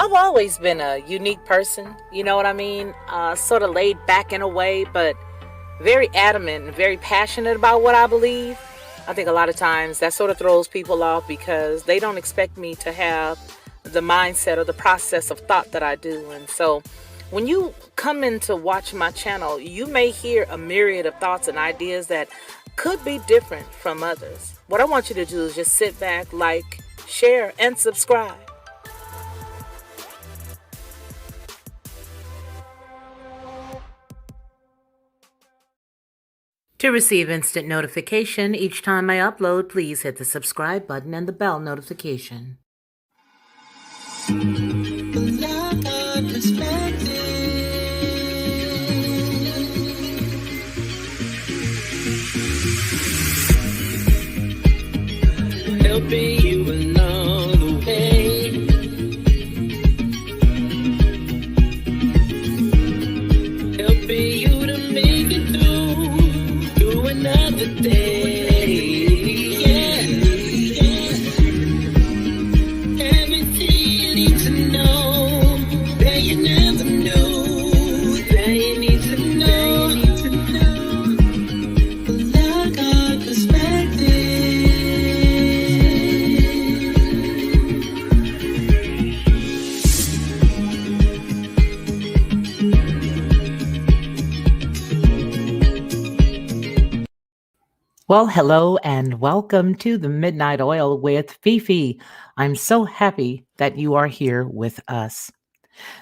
I've always been a unique person, you know what I mean? Sort of laid back in a way, but very adamant and very passionate about what I believe. I think a lot of times that sort of throws people off because they don't expect me to have the mindset or the process of thought that I do. And so when you come in to watch my channel, you may hear a myriad of thoughts and ideas that could be different from others. What I want you to do is just sit back, like, share, and subscribe. To receive instant notification each time I upload, please hit the subscribe button and the bell notification. Helping you along the way. Helping you to make it through another day. Yeah. Everything you need to know that you never knew, that you need to know. Like our perspective. Well, hello and welcome to the Midnight Oil with Fifi. I'm so happy that you are here with us.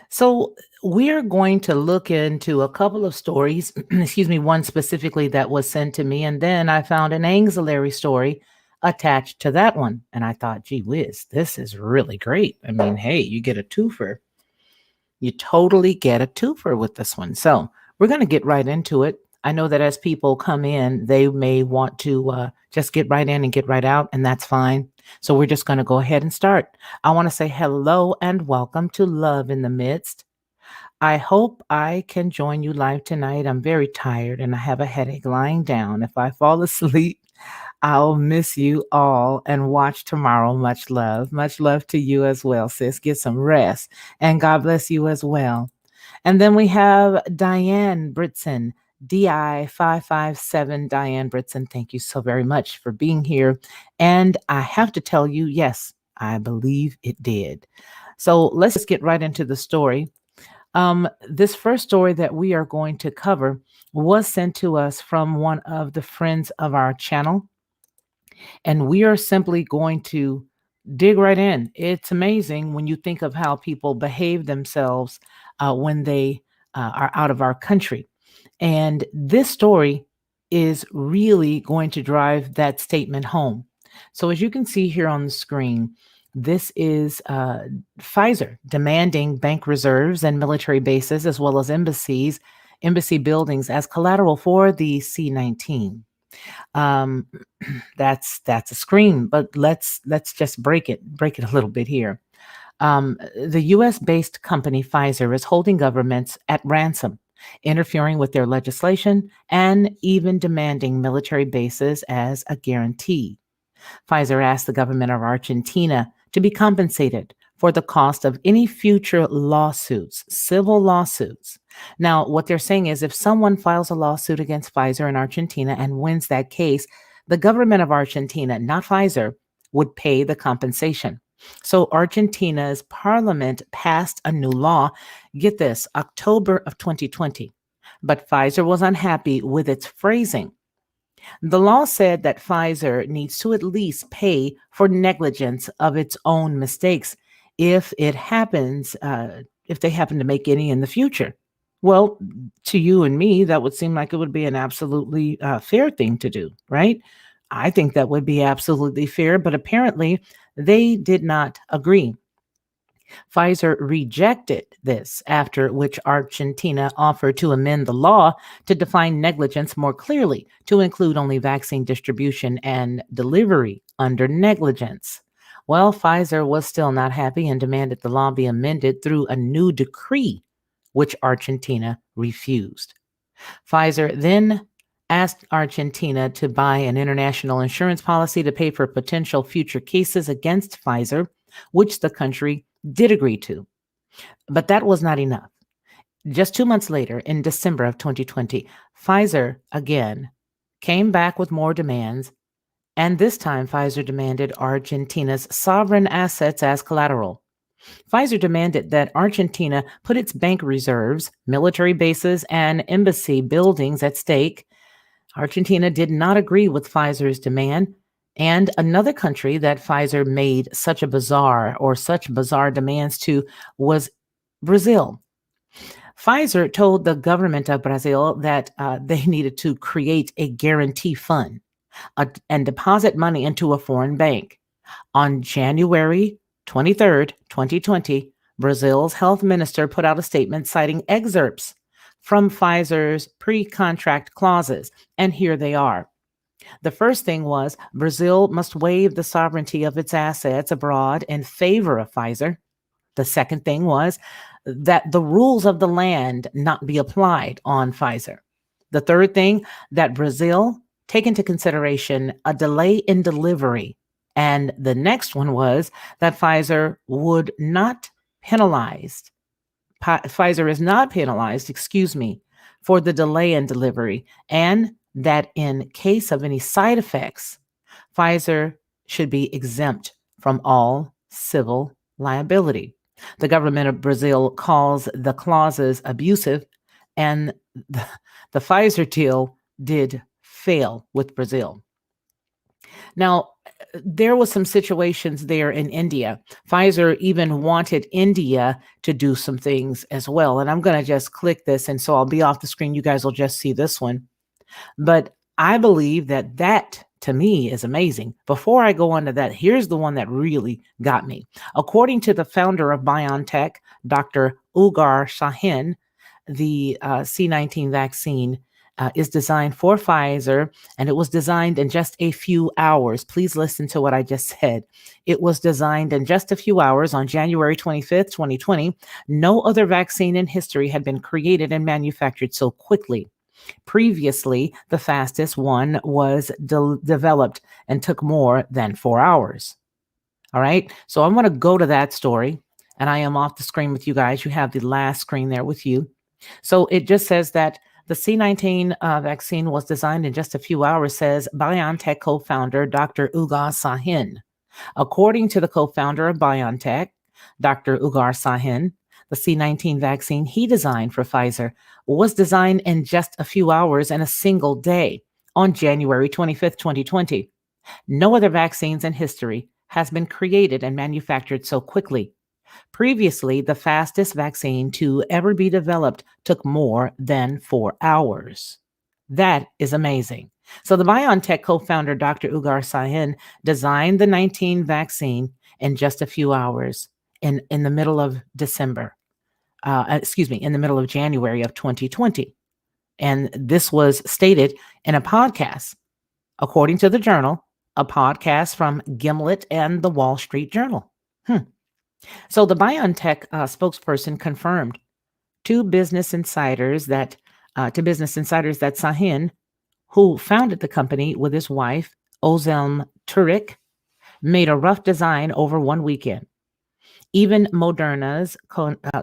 So, we're going to look into a couple of stories, excuse me, one specifically that was sent to me, and then I found an auxiliary story attached to that one. And I thought, gee whiz, this is really great. I mean, hey, you get a twofer. You totally get a twofer with this one. So, we're going to get right into it. I know that as people come in, they may want to just get right in and get right out, and that's fine. So we're just going to go ahead and start. I want to say hello and welcome to Love in the Midst. I hope I can join you live tonight. I'm very tired and I have a headache lying down. If I fall asleep, I'll miss you all and watch tomorrow. Much love. Much love to you as well, sis. Get some rest and God bless you as well. And then we have Diane Britson. DI557 Diane Britson, thank you so very much for being here. And I have to tell you, yes, I believe it did. So let's just get right into the story. This first story that we are going to cover was sent to us from one of the friends of our channel. And we are simply going to dig right in. It's amazing when you think of how people behave themselves when they are out of our country. And this story is really going to drive that statement home. So, as you can see here on the screen, this is PHifzeR demanding bank reserves and military bases, as well as embassy buildings, as collateral for the C-19. That's a scream, but let's just break it a little bit here. The U.S.-based company PHifzeR is holding governments at ransom, interfering with their legislation, and even demanding military bases as a guarantee. PHifzeR asked the government of Argentina to be compensated for the cost of any future lawsuits, civil lawsuits. Now, what they're saying is if someone files a lawsuit against PHifzeR in Argentina and wins that case, the government of Argentina, not PHifzeR, would pay the compensation. So Argentina's parliament passed a new law, get this, October of 2020, but PHifzeR was unhappy with its phrasing. The law said that PHifzeR needs to at least pay for negligence of its own mistakes if it happens, if they happen to make any in the future. Well, to you and me, that would seem like it would be an absolutely fair thing to do, right? I think that would be absolutely fair, but apparently they did not agree. PHifzeR rejected this, after which Argentina offered to amend the law to define negligence more clearly, to include only vaccine distribution and delivery under negligence. Well, PHifzeR was still not happy and demanded the law be amended through a new decree, which Argentina refused. PHifzeR then asked Argentina to buy an international insurance policy to pay for potential future cases against PHifzeR, which the country did agree to. But that was not enough. Just 2 months later, in December of 2020, Pfizer again came back with more demands, and this time Pfizer demanded Argentina's sovereign assets as collateral. Pfizer demanded that Argentina put its bank reserves, military bases, and embassy buildings at stake. Argentina did not agree with Pfizer's demand. And another country that Pfizer made such bizarre demands to was Brazil. Pfizer told the government of Brazil that they needed to create a guarantee fund and deposit money into a foreign bank. On January 23rd, 2020, Brazil's health minister put out a statement citing excerpts from Pfizer's pre contract clauses. And here they are. The first thing was Brazil must waive the sovereignty of its assets abroad in favor of Pfizer. The second thing was that the rules of the land not be applied on Pfizer. The third thing, that Brazil take into consideration a delay in delivery. And the next one was that would not penalized. Pfizer is not penalized, for the delay in delivery, and that in case of any side effects, Pfizer should be exempt from all civil liability. The government of Brazil calls the clauses abusive, and the Pfizer deal did fail with Brazil. Now, there was some situations there in India. Pfizer even wanted India to do some things as well. And I'm going to just click this. And so I'll be off the screen. You guys will just see this one. But I believe that to me is amazing. Before I go on to that, here's the one that really got me. According to the founder of BioNTech, Dr. Ugar Sahin, the C19 vaccine is designed for Pfizer, and it was designed in just a few hours. Please listen to what I just said. It was designed in just a few hours on January 25th, 2020. No other vaccine in history had been created and manufactured so quickly. Previously, the fastest one was developed and took more than 4 hours. All right. So I'm going to go to that story, and I am off the screen with you guys. You have the last screen there with you. So it just says that the C19 vaccine was designed in just a few hours, says BioNTech co-founder Dr. Ugar Sahin. According to the co-founder of BioNTech, Dr. Ugar Sahin, the C19 vaccine he designed for Pfizer was designed in just a few hours and a single day on January 25th, 2020. No other vaccines in history has been created and manufactured so quickly. Previously, the fastest vaccine to ever be developed took more than 4 hours. That is amazing. So the BioNTech co-founder, Dr. Ugar Sahin, designed the 19 vaccine in just a few hours in the middle of December. In the middle of January of 2020. And this was stated in a podcast, according to the journal, a podcast from Gimlet and the Wall Street Journal. So the BioNTech spokesperson confirmed to Business Insiders that Sahin, who founded the company with his wife, Ozem Turek, made a rough design over one weekend. Even Moderna's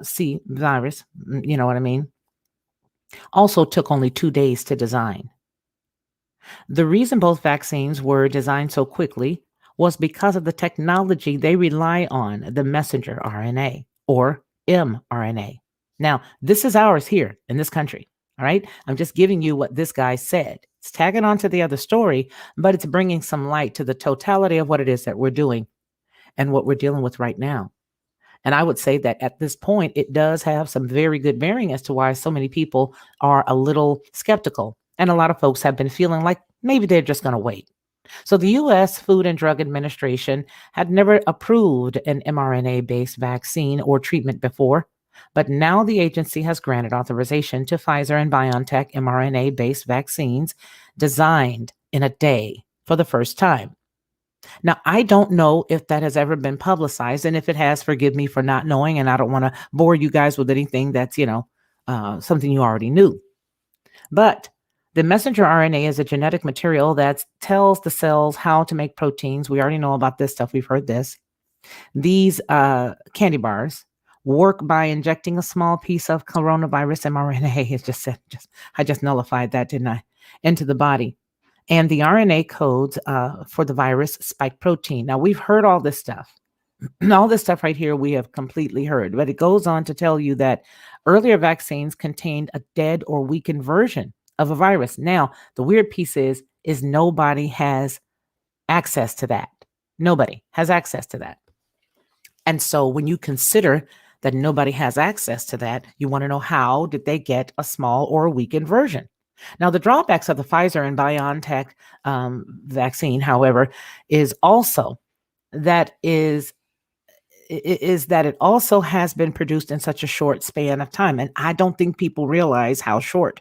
C virus, you know what I mean, also took only 2 days to design. The reason both vaccines were designed so quickly was because of the technology they rely on, the messenger RNA or mRNA. Now, this is ours here in this country. All right. I'm just giving you what this guy said. It's tagging on to the other story, but it's bringing some light to the totality of what it is that we're doing and what we're dealing with right now. And I would say that at this point, it does have some very good bearing as to why so many people are a little skeptical. And a lot of folks have been feeling like maybe they're just going to wait. So the U.S. Food and Drug Administration had never approved an mRNA-based vaccine or treatment before, but now the agency has granted authorization to Pfizer and BioNTech mRNA-based vaccines designed in a day for the first time. Now, I don't know if that has ever been publicized, and if it has, forgive me for not knowing, and I don't want to bore you guys with anything that's, something you already knew. But the messenger RNA is a genetic material that tells the cells how to make proteins. We already know about this stuff. We've heard this. These candy bars work by injecting a small piece of coronavirus mRNA. I just nullified that, didn't I? Into the body. And the RNA codes for the virus spike protein. Now, we've heard all this stuff. All this stuff right here we have completely heard, but it goes on to tell you that earlier vaccines contained a dead or weakened version of a virus. Now, the weird piece is nobody has access to that. Nobody has access to that. And so when you consider that nobody has access to that, you want to know, how did they get a small or a weakened version? Now, the drawbacks of the Pfizer and BioNTech vaccine, however, is also that that it also has been produced in such a short span of time. And I don't think people realize how short.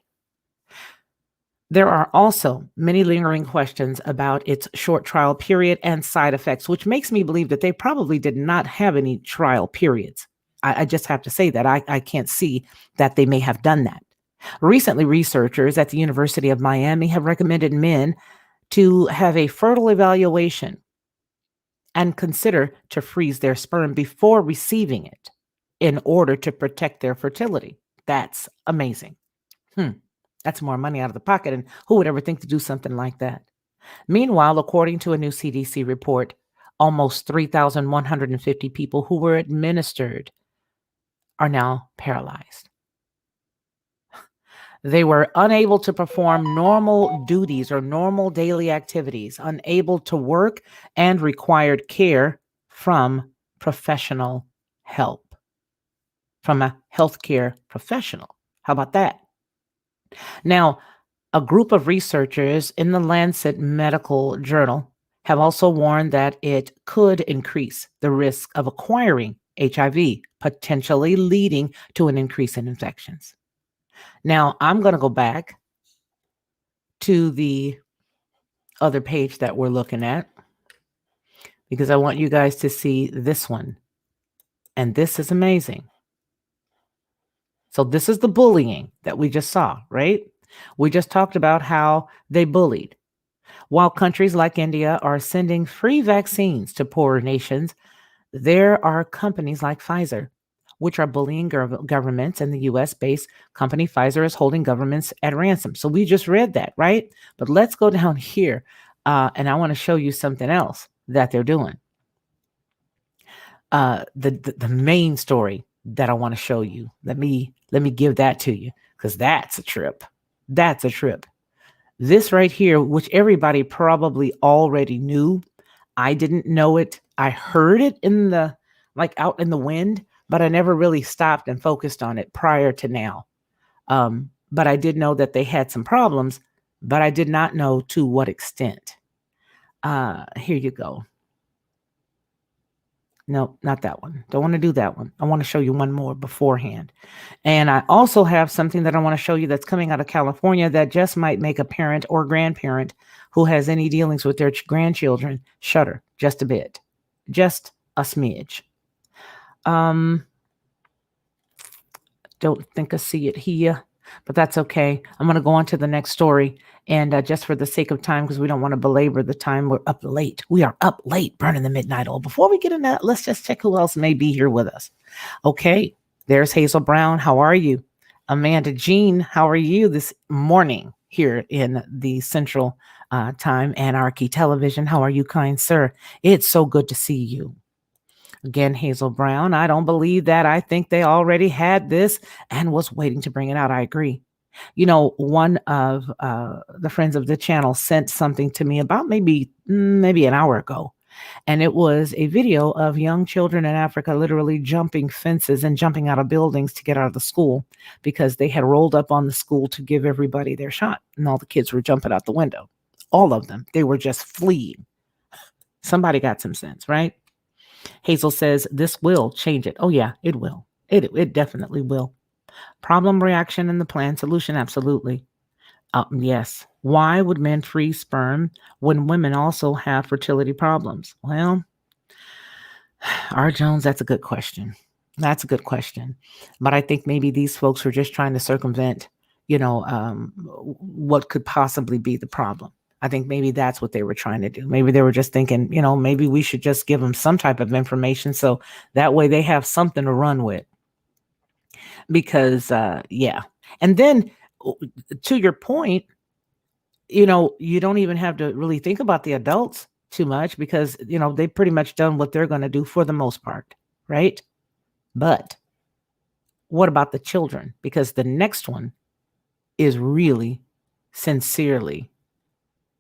There are also many lingering questions about its short trial period and side effects, which makes me believe that they probably did not have any trial periods. I just have to say that I can't see that they may have done that. Recently, researchers at the University of Miami have recommended men to have a fertile evaluation and consider to freeze their sperm before receiving it in order to protect their fertility. That's amazing. That's more money out of the pocket. And who would ever think to do something like that? Meanwhile, according to a new CDC report, almost 3,150 people who were administered are now paralyzed. They were unable to perform normal duties or normal daily activities, unable to work, and required care from professional help, from a healthcare professional. How about that? Now, a group of researchers in the Lancet Medical Journal have also warned that it could increase the risk of acquiring HIV, potentially leading to an increase in infections. Now, I'm going to go back to the other page that we're looking at because I want you guys to see this one. And this is amazing. So this is the bullying that we just saw, right? We just talked about how they bullied. While countries like India are sending free vaccines to poorer nations, there are companies like PHifzeR, which are bullying governments, and the US-based company PHifzeR is holding governments at ransom. So we just read that, right? But let's go down here, and I want to show you something else that they're doing. The main story that I want to show you. Let me give that to you, because that's a trip. That's a trip. This right here, which everybody probably already knew. I didn't know it. I heard it in the, like, out in the wind, but I never really stopped and focused on it prior to now. But I did know that they had some problems, but I did not know to what extent. Here you go. No, not that one. Don't want to do that one. I want to show you one more beforehand. And I also have something that I want to show you that's coming out of California that just might make a parent or grandparent who has any dealings with their grandchildren shudder just a bit, just a smidge. Don't think I see it here, but that's okay. I'm going to go on to the next story. And just for the sake of time, because we don't want to belabor the time, we're up late. We are up late, burning the midnight oil. Before we get into that, let's just check who else may be here with us. Okay, there's Hazel Brown. How are you? Amanda Jean, how are you this morning here in the Central Time Anarchy Television? How are you, kind sir? It's so good to see you. Again, Hazel Brown, I don't believe that. I think they already had this and was waiting to bring it out. I agree. You know, one of the friends of the channel sent something to me about maybe an hour ago. And it was a video of young children in Africa literally jumping fences and jumping out of buildings to get out of the school because they had rolled up on the school to give everybody their shot. And all the kids were jumping out the window. All of them. They were just fleeing. Somebody got some sense, right? Hazel says this will change it. Oh, yeah, it will. It definitely will. Problem, reaction, and the plan, solution. Absolutely. Yes. Why would men freeze sperm when women also have fertility problems? Well, R. Jones, that's a good question. That's a good question. But I think maybe these folks were just trying to circumvent, what could possibly be the problem. I think maybe that's what they were trying to do. Maybe they were just thinking, maybe we should just give them some type of information so that way they have something to run with. because yeah. And then to your point, you don't even have to really think about the adults too much because they've pretty much done what they're going to do for the most part, right? But what about the children? Because the next one is really sincerely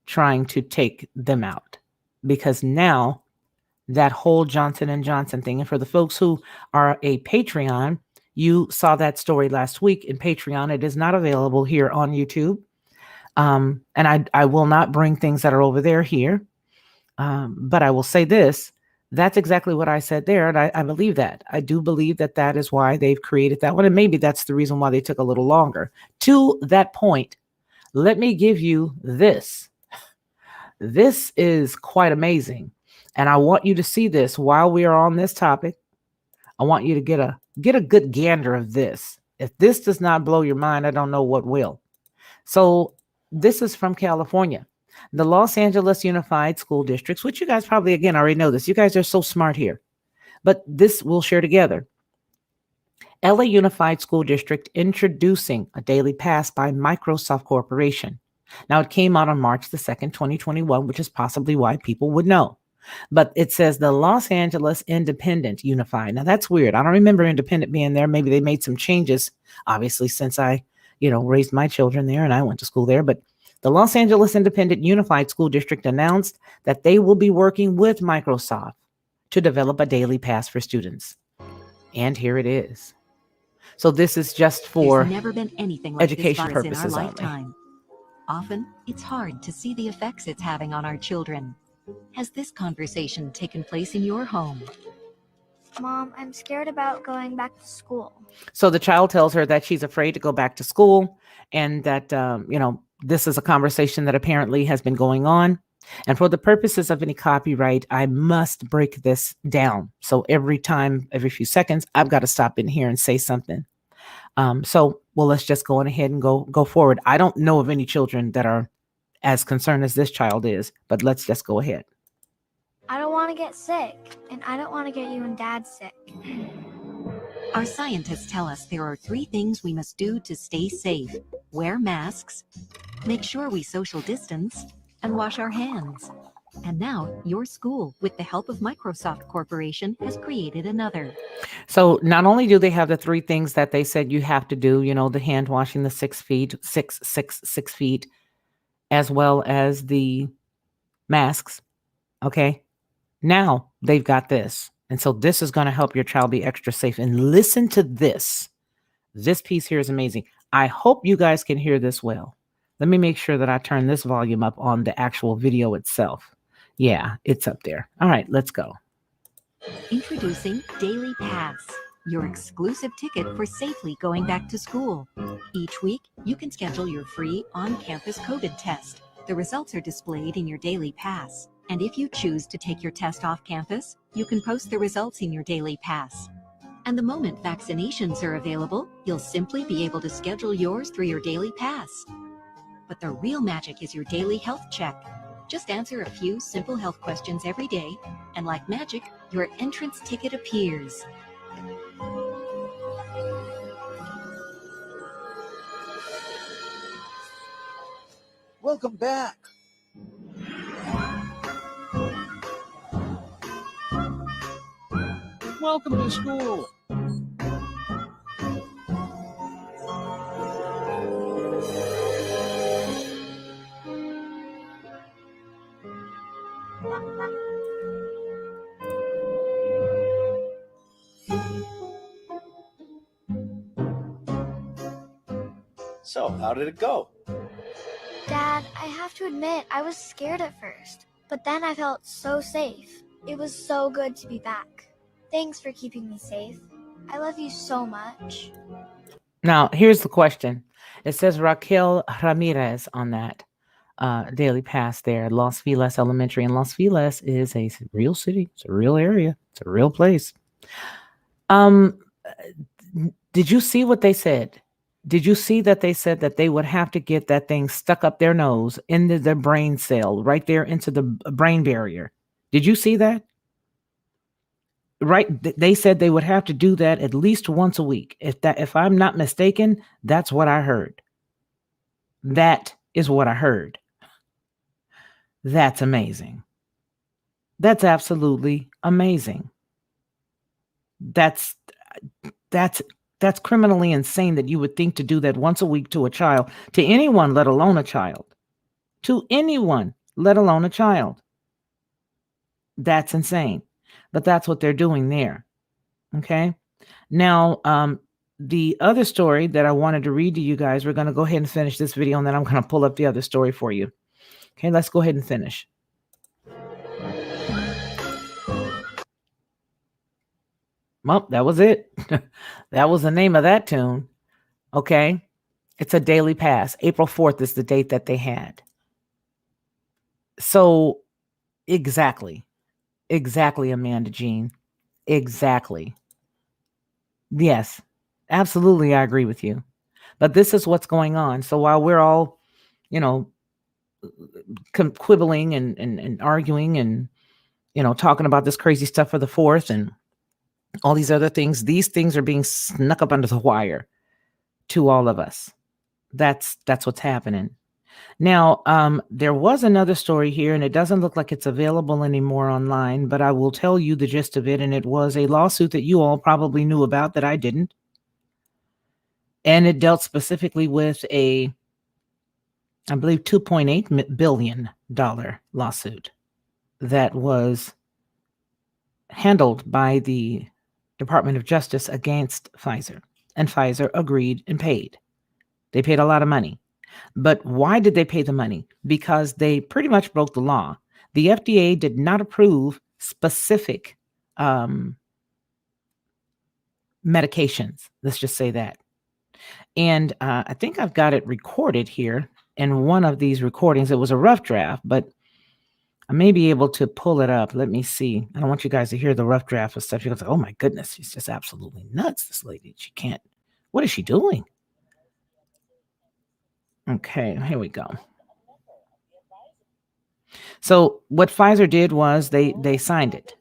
trying to take them out, because now that whole Johnson and Johnson thing, and for the folks who are a Patreon, you saw that story last week in Patreon. It is not available here on YouTube. And I will not bring things that are over there here. But I will say this, that's exactly what I said there. And I believe that. I do believe that that is why they've created that one. And maybe that's the reason why they took a little longer. To that point, let me give you this. This is quite amazing. And I want you to see this while we are on this topic. I want you to get a good gander of this. If this does not blow your mind, I don't know what will. So this is from California. The Los Angeles Unified School Districts, which you guys probably, again, already know this. You guys are so smart here. But this we'll share together. LA Unified School District introducing a daily pass by Microsoft Corporation. Now, it came out on March the 2nd, 2021, which is possibly why people would know. But it says the Los Angeles Independent Unified. Now, that's weird. I don't remember Independent being there. Maybe they made some changes, obviously, since I raised my children there and I went to school there. But the Los Angeles Independent Unified School District announced that they will be working with Microsoft to develop a daily pass for students. And here it is. So this is just for There's never been anything like education this virus purposes in our only. lifetime. Often, it's hard to see the effects it's having on our children. Has this conversation taken place in your home? Mom, I'm scared about going back to school. So the child tells her that she's afraid to go back to school, and that this is a conversation that apparently has been going on. And for the purposes of any copyright, I must break this down. So every few seconds, I've got to stop in here and say something. Well, let's just go on ahead and go forward. I don't know of any children that are as concerned as this child is, but let's just go ahead. I don't want to get sick, and I don't want to get you and Dad sick. Our scientists tell us there are 3 things we must do to stay safe: wear masks, make sure we social distance, and wash our hands. And now, your school, with the help of Microsoft Corporation, has created another. So not only do they have the 3 things that they said you have to do, the hand washing, the 6 feet, 6 feet, as well as the masks. Okay. Now they've got this. And so this is going to help your child be extra safe. And listen to this. This piece here is amazing. I hope you guys can hear this well. Let me make sure that I turn this volume up on the actual video itself. Yeah, it's up there. All right, let's go. Introducing Daily Pass, your exclusive ticket for safely going back to school. Each week, you can schedule your free on-campus COVID test. The results are displayed in your Daily Pass. And if you choose to take your test off campus, you can post the results in your Daily Pass. And the moment vaccinations are available, you'll simply be able to schedule yours through your Daily Pass. But the real magic is your daily health check. Just answer a few simple health questions every day, and like magic, your entrance ticket appears. Welcome back. Welcome to school. So, how did it go? Dad, I have to admit, I was scared at first, but then I felt so safe. It was so good to be back. Thanks for keeping me safe. I love you so much. Now, here's the question. It says Raquel Ramirez on that daily pass there, Los Feliz Elementary. And Los Feliz is a real city. It's a real area. It's a real place. Did you see what they said? Did you see that they said that they would have to get that thing stuck up their nose into their brain cell, right there into the brain barrier? Did you see that? right? They said they would have to do that at least once a week. If I'm not mistaken, that's what I heard. That is what I heard. That's amazing. That's absolutely amazing. That's that's that's criminally insane that you would think to do that once a week to a child, to anyone, let alone a child. To anyone, let alone a child. That's insane. But that's what they're doing there. Okay. Now, the other story that I wanted to read to you guys, we're going to go ahead and finish this video and then I'm going to pull up the other story for you. Okay, let's go ahead and finish. Well, that was it. That was the name of that tune. Okay. It's a daily pass. April 4th is the date that they had. So, exactly. Exactly, Amanda Jean. Exactly. Yes, absolutely. I agree with you. But this is what's going on. So while we're all, you know, quibbling and arguing and, talking about this crazy stuff for the 4th and all these other things, these things are being snuck up under the wire to all of us. That's what's happening. Now, there was another story here, and it doesn't look like it's available anymore online, but I will tell you the gist of it. And it was a lawsuit that you all probably knew about that I didn't. And it dealt specifically with I believe, $2.8 billion lawsuit that was handled by the Department of Justice against PHifzeR. And PHifzeR agreed and paid. They paid a lot of money. But why did they pay the money? Because they pretty much broke the law. The FDA did not approve specific medications. Let's just say that. And I think I've got it recorded here in one of these recordings. It was a rough draft, but I may be able to pull it up. Let me see. I don't want you guys to hear the rough draft of stuff. You're going to say, oh my goodness, she's just absolutely nuts, this lady. She can't. What is she doing? Okay, here we go. So what PHifzeR did was they signed it.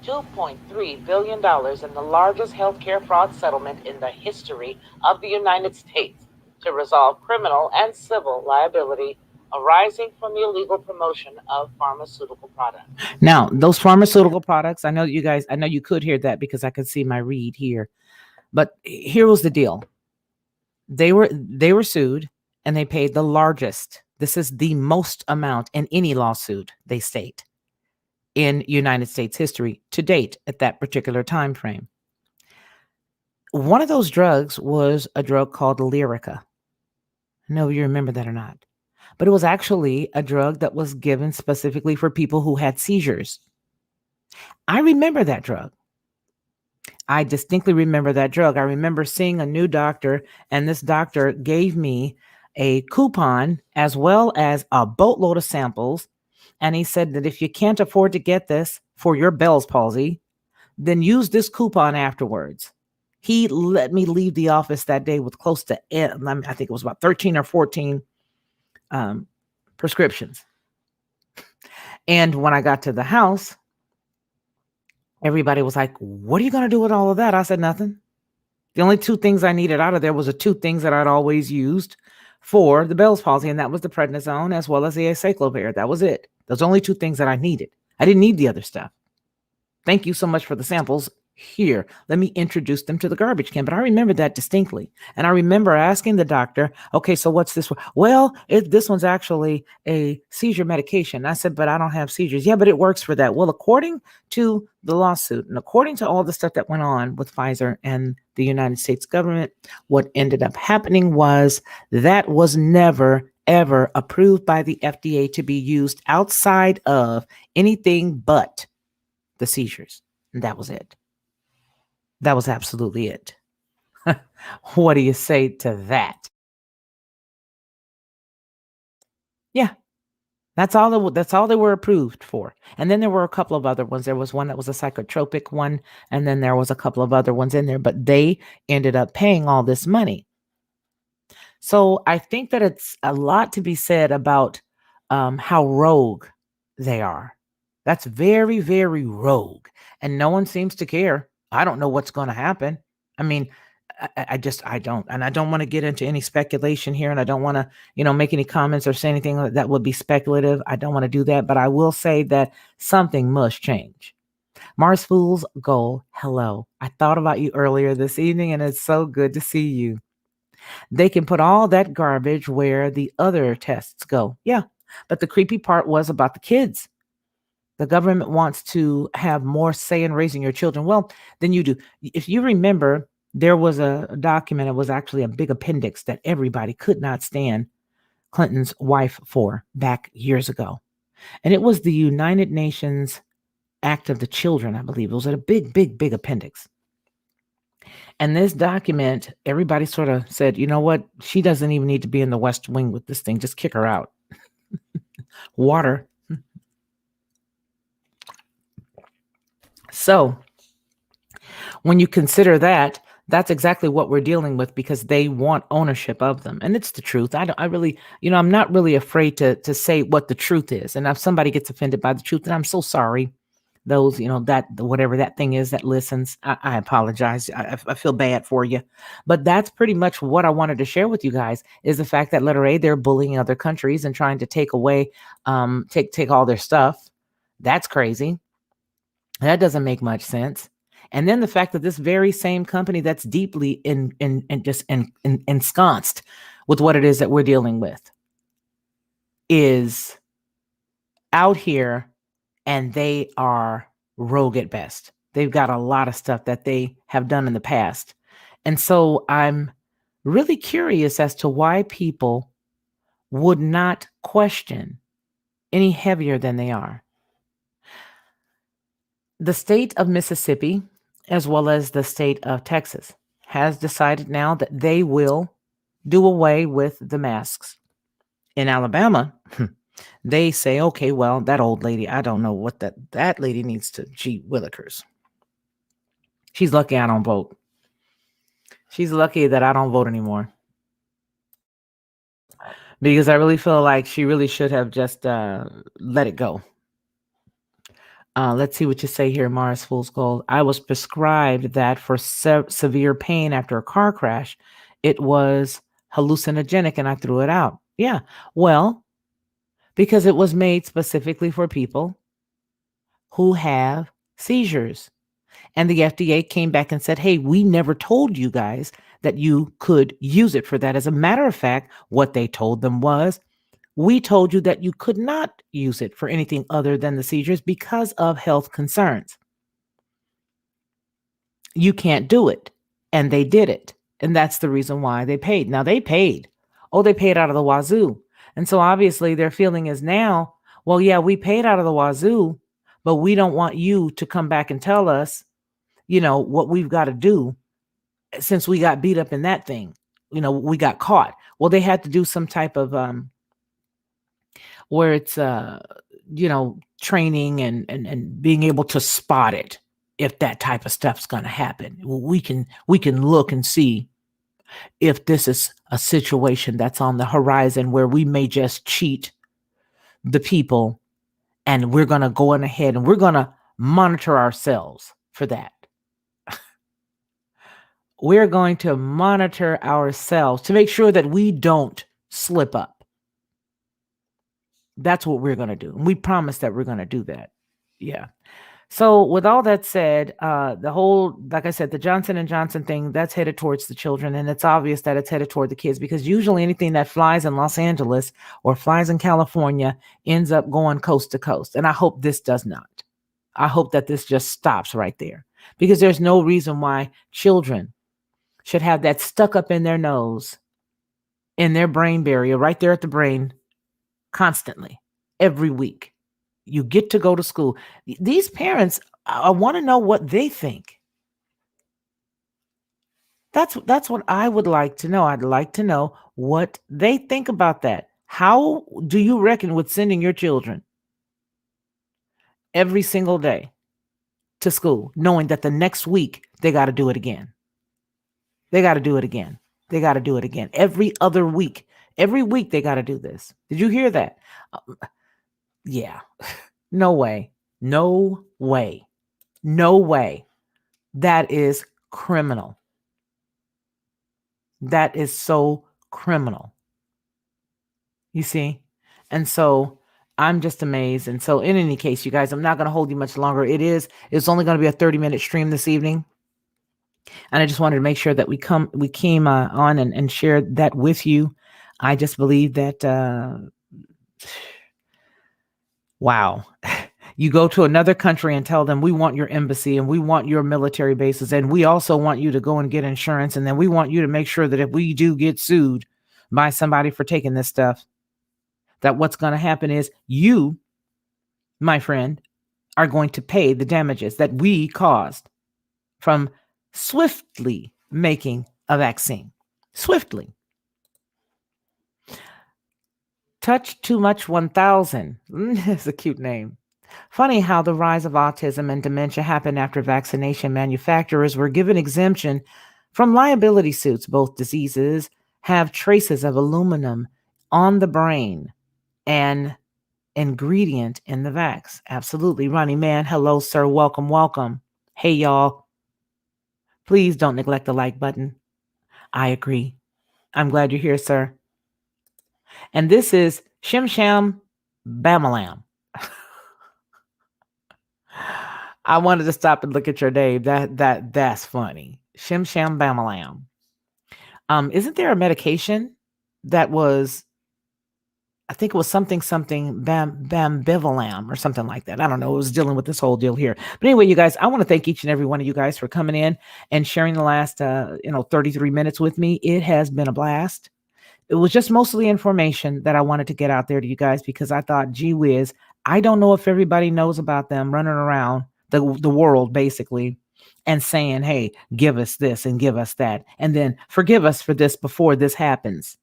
$2.3 billion in the largest healthcare fraud settlement in the history of the United States to resolve criminal and civil liability arising from the illegal promotion of pharmaceutical products. Now, those pharmaceutical products, I know you could hear that because I could see my read here. But here was the deal. They were sued and they paid the largest. This is the most amount in any lawsuit, they state, in United States history to date at that particular time frame. One of those drugs was a drug called Lyrica. I know you remember that or not. But it was actually a drug that was given specifically for people who had seizures. I remember that drug. I distinctly remember that drug. I remember seeing a new doctor, and this doctor gave me a coupon as well as a boatload of samples. And he said that if you can't afford to get this for your Bell's palsy, then use this coupon afterwards. He let me leave the office that day with close to, I think it was about 13 or 14 prescriptions. And when I got to the house, everybody was like, what are you going to do with all of that? I said, nothing. The only two things I needed out of there was the two things that I'd always used for the Bell's palsy, and that was the prednisone as well as the acyclovir. That was it. Those only two things that I needed. I didn't need the other stuff. Thank you so much for the samples. Here, let me introduce them to the garbage can. But I remember that distinctly. And I remember asking the doctor, okay, so what's this one? Well, this one's actually a seizure medication. I said, but I don't have seizures. Yeah, but it works for that. Well, according to the lawsuit and according to all the stuff that went on with PHifzeR and the United States government, what ended up happening was that was never, ever approved by the FDA to be used outside of anything but the seizures. And that was it. That was absolutely it. What do you say to that? Yeah, that's all they were approved for. And then there were a couple of other ones. There was one that was a psychotropic one, and then there was a couple of other ones in there, but they ended up paying all this money. So I think that it's a lot to be said about how rogue they are. That's very, very rogue. And no one seems to care. I don't know what's going to happen. I mean, I don't. And I don't want to get into any speculation here. And I don't want to, make any comments or say anything that would be speculative. I don't want to do that. But I will say that something must change. Mars Fool's Goal, hello. I thought about you earlier this evening and it's so good to see you. They can put all that garbage where the other tests go. Yeah. But the creepy part was about the kids. The government wants to have more say in raising your children. Well, than you do. If you remember, there was a document, it was actually a big appendix that everybody could not stand Clinton's wife for back years ago. And it was the United Nations Act of the Children, I believe. It was a big, big, big appendix. And this document, everybody sort of said, you know what? She doesn't even need to be in the West Wing with this thing. Just kick her out. Water. So when you consider that, that's exactly what we're dealing with because they want ownership of them. And it's the truth. I really, I'm not really afraid to say what the truth is. And if somebody gets offended by the truth, then I'm so sorry. Those, that whatever that thing is that listens, I apologize. I feel bad for you. But that's pretty much what I wanted to share with you guys is the fact that letter A, they're bullying other countries and trying to take away, take all their stuff. That's crazy. That doesn't make much sense. And then the fact that this very same company that's deeply ensconced with what it is that we're dealing with is out here and they are rogue at best. They've got a lot of stuff that they have done in the past. And so I'm really curious as to why people would not question any heavier than they are. The state of Mississippi, as well as the state of Texas, has decided now that they will do away with the masks. In Alabama, they say, okay, well, that old lady, I don't know what that lady needs to, gee willikers. She's lucky I don't vote. She's lucky that I don't vote anymore. Because I really feel like she really should have just let it go. Let's see what you say here, Mars Fool's Gold. I was prescribed that for severe pain after a car crash. It was hallucinogenic and I threw it out. Yeah, well, because it was made specifically for people who have seizures. And the FDA came back and said, hey, we never told you guys that you could use it for that. As a matter of fact, what they told them was, we told you that you could not use it for anything other than the seizures because of health concerns. You can't do it. And they did it. And that's the reason why they paid. Now they paid. Oh, they paid out of the wazoo. And so obviously their feeling is now, well, yeah, we paid out of the wazoo, but we don't want you to come back and tell us, what we've got to do since we got beat up in that thing. We got caught. Well, they had to do some type of where it's training and being able to spot it if that type of stuff's going to happen. We can look and see if this is a situation that's on the horizon where we may just cheat the people, and we're going to go on ahead and we're going to monitor ourselves for that. We're going to monitor ourselves to make sure that we don't slip up. That's what we're going to do. And we promise that we're going to do that. Yeah. So with all that said, the whole, like I said, the Johnson & Johnson thing, that's headed towards the children. And it's obvious that it's headed toward the kids because usually anything that flies in Los Angeles or flies in California ends up going coast to coast. And I hope this does not. I hope that this just stops right there because there's no reason why children should have that stuck up in their nose, in their brain barrier, right there at the brain, constantly, every week. You get to go to school. These parents, I want to know what they think. That's what I would like to know. I'd like to know what they think about that. How do you reckon with sending your children every single day to school, knowing that the next week they got to do it again? They got to do it again. They got to do it again. Every other week. Every week they got to do this. Did you hear that? Yeah. No way. No way. No way. That is criminal. That is so criminal. You see? And so I'm just amazed. And so in any case, you guys, I'm not going to hold you much longer. It's only going to be a 30-minute stream this evening. And I just wanted to make sure that we came on and shared that with you. I just believe that wow. You go to another country and tell them we want your embassy and we want your military bases and we also want you to go and get insurance, and then we want you to make sure that if we do get sued by somebody for taking this stuff, that what's going to happen is you, my friend, are going to pay the damages that we caused from swiftly making a vaccine. Swiftly. Touch Too Much 1000. It's a cute name. Funny how the rise of autism and dementia happened after vaccination manufacturers were given exemption from liability suits. Both diseases have traces of aluminum on the brain and ingredient in the vax. Absolutely. Ronnie Man, hello, sir. Welcome, welcome. Hey, y'all. Please don't neglect the like button. I agree. I'm glad you're here, sir. And this is Shim Sham Bamalam. I wanted to stop and look at your name. That's funny. Shim Sham Bamalam. Isn't there a medication that was, I think it was something Bambivalam or something like that. I don't know. It was dealing with this whole deal here. But anyway, you guys, I want to thank each and every one of you guys for coming in and sharing the last 33 minutes with me. It has been a blast. It was just mostly information that I wanted to get out there to you guys because I thought, gee whiz, I don't know if everybody knows about them running around the world basically and saying, hey, give us this and give us that. And then forgive us for this before this happens.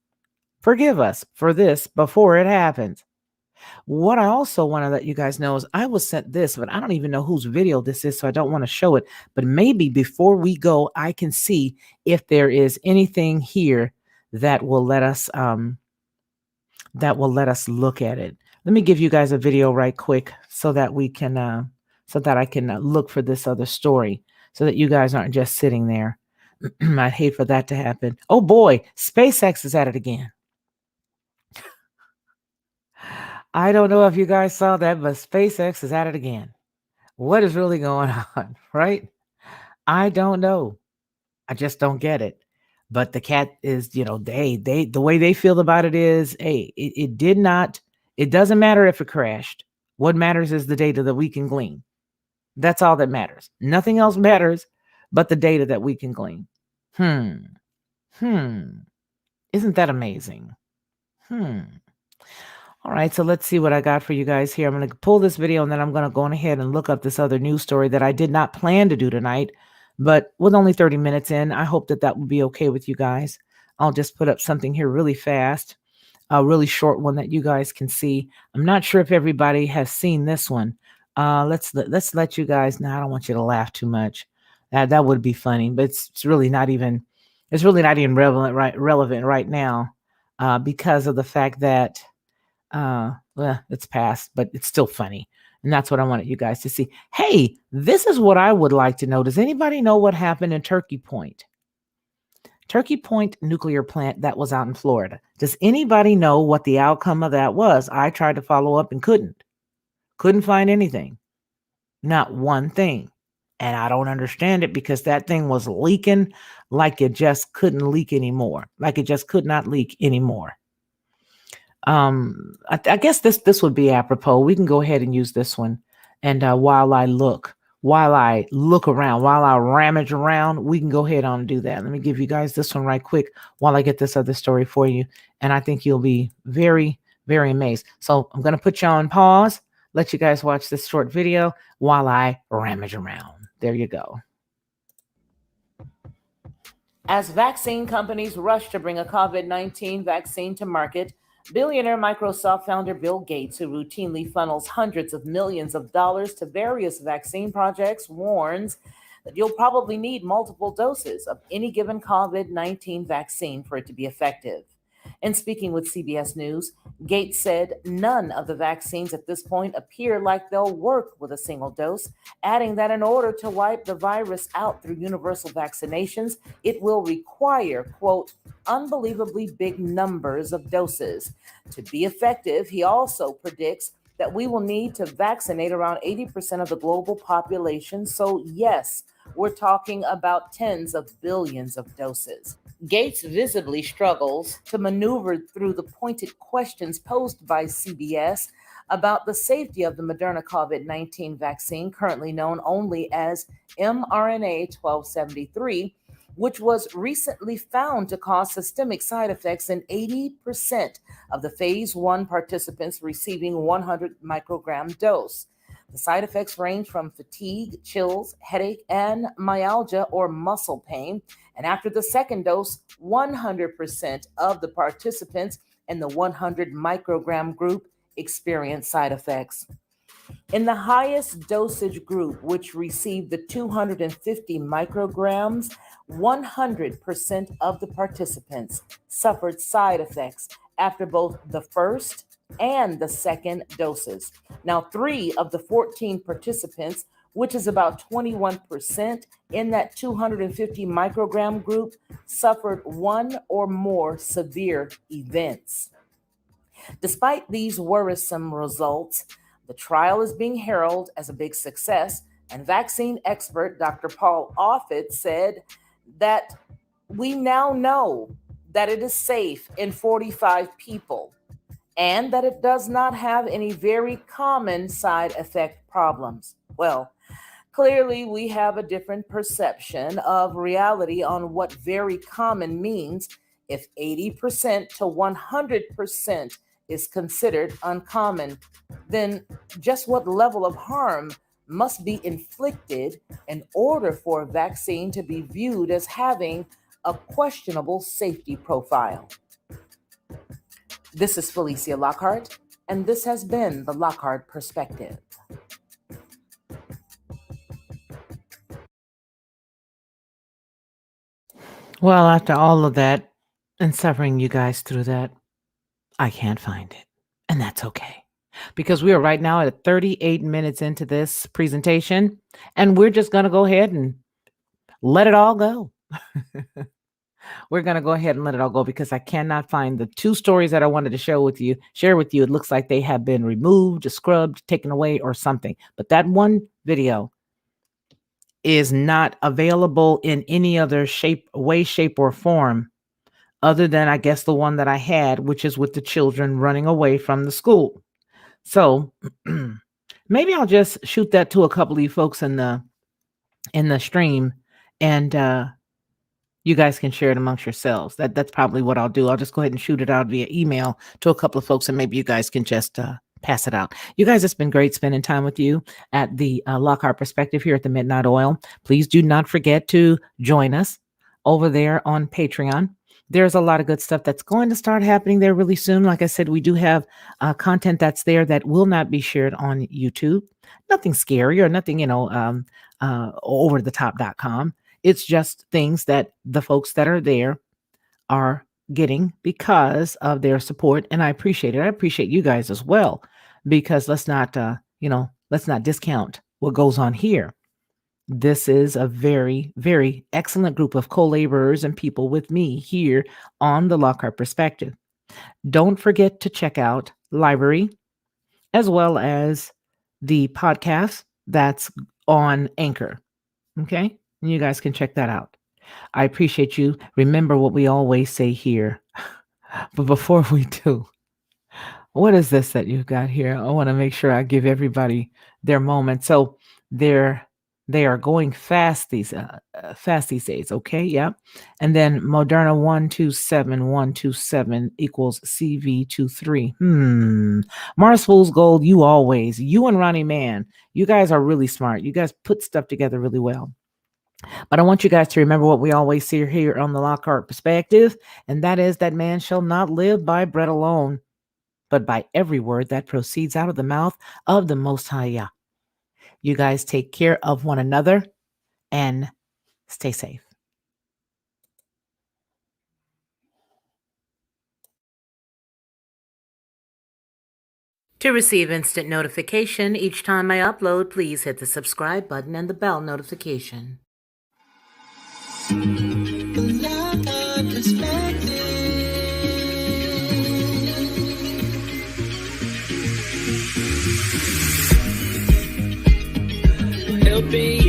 Forgive us for this before it happens. What I also want to let you guys know is I was sent this, but I don't even know whose video this is, so I don't want to show it. But maybe before we go, I can see if there is anything here that will let us look at it. Let me give you guys a video right quick so that we can so that I can look for this other story so that you guys aren't just sitting there. I'd hate for that to happen. Oh boy, SpaceX is at it again. I don't know if you guys saw that, but SpaceX is at it again. What is really going on, right? I don't know. I just don't get it. But the cat is, they the way they feel about it is, hey, it did not, it doesn't matter if it crashed. What matters is the data that we can glean. That's all that matters. Nothing else matters but the data that we can glean. Isn't that amazing? All right, so let's see what I got for you guys here. I'm going to pull this video and then I'm going to go on ahead and look up this other news story that I did not plan to do tonight. But with only 30 minutes in, I hope that will be okay with you guys. I'll just put up something here really fast, a really short one that you guys can see. I'm not sure if everybody has seen this one. Let's let you guys know. I don't want you to laugh too much. That would be funny, but it's really not even relevant right now because of the fact that well, it's past, but it's still funny. And that's what I wanted you guys to see. Hey, this is what I would like to know. Does anybody know what happened in Turkey Point? Turkey Point nuclear plant that was out in Florida. Does anybody know what the outcome of that was? I tried to follow up and couldn't find anything. Not one thing. And I don't understand it because that thing was leaking like it just couldn't leak anymore. Like it just could not leak anymore. I guess this would be apropos. We can go ahead and use this one. And while I look around, while I ramage around, we can go ahead on and do that. Let me give you guys this one right quick while I get this other story for you. And I think you'll be very, very amazed. So I'm going to put you on pause, let you guys watch this short video while I ramage around. There you go. As vaccine companies rush to bring a COVID-19 vaccine to market, billionaire Microsoft founder Bill Gates, who routinely funnels hundreds of millions of dollars to various vaccine projects, warns that you'll probably need multiple doses of any given COVID-19 vaccine for it to be effective. In speaking with CBS News, Gates said none of the vaccines at this point appear like they'll work with a single dose, adding that in order to wipe the virus out through universal vaccinations, it will require, quote, unbelievably big numbers of doses. To be effective, he also predicts that we will need to vaccinate around 80% of the global population. So, yes, we're talking about tens of billions of doses. Gates visibly struggles to maneuver through the pointed questions posed by CBS about the safety of the Moderna COVID 19 vaccine, currently known only as mRNA 1273, which was recently found to cause systemic side effects in 80% of the phase 1 participants receiving 100 microgram dose. The side effects range from fatigue, chills, headache, and myalgia or muscle pain. And after the second dose, 100% of the participants in the 100 microgram group experienced side effects. In the highest dosage group, which received the 250 micrograms, 100% of the participants suffered side effects after both the first and the second doses. Now, 3 of the 14 participants, which is about 21% in that 250 microgram group, suffered one or more severe events. Despite these worrisome results, the trial is being heralded as a big success, and vaccine expert Dr. Paul Offit said that we now know that it is safe in 45 people and that it does not have any very common side effect problems. Well, clearly, we have a different perception of reality on what very common means if 80% to 100% is considered uncommon. Then, just what level of harm must be inflicted in order for a vaccine to be viewed as having a questionable safety profile? This is Felicia Lockhart, and this has been the Lockhart Perspective. Well, after all of that and suffering you guys through that, I can't find it. And that's okay. Because we are right now at 38 minutes into this presentation, and we're just going to go ahead and let it all go. We're going to go ahead and let it all go because I cannot find the 2 stories that I wanted to share with you. It looks like they have been removed, scrubbed, taken away, or something. But that one video is not available in any other way, shape, or form other than, I guess, the one that I had, which is with the children running away from the school. So maybe I'll just shoot that to a couple of you folks in the stream, and you guys can share it amongst yourselves. That's probably what I'll do. I'll just go ahead and shoot it out via email to a couple of folks, and maybe you guys can just pass it out. You guys, it's been great spending time with you at the Lockhart Perspective here at the Midnight Oil. Please do not forget to join us over there on Patreon. There's a lot of good stuff that's going to start happening there really soon. Like I said, we do have content that's there that will not be shared on YouTube. Nothing scary or nothing, over the top.com. It's just things that the folks that are there are getting because of their support. And I appreciate it. I appreciate you guys as well, because let's not discount what goes on here. This is a very, very excellent group of co-laborers and people with me here on the Lockhart Perspective. Don't forget to check out Library as well as the podcast that's on Anchor. Okay? And you guys can check that out. I appreciate you. Remember what we always say here. But before we do, what is this that you've got here? I want to make sure I give everybody their moment. So they are going fast these days. Okay, yeah. And then Moderna 127127 equals CV23. Mars Fool's Gold. You and Ronnie Mann, you guys are really smart. You guys put stuff together really well. But I want you guys to remember what we always say here on the Lockhart Perspective, and that is that man shall not live by bread alone, but by every word that proceeds out of the mouth of the Most High Yah. You guys take care of one another and stay safe. To receive instant notification each time I upload, please hit the subscribe button and the bell notification. Helping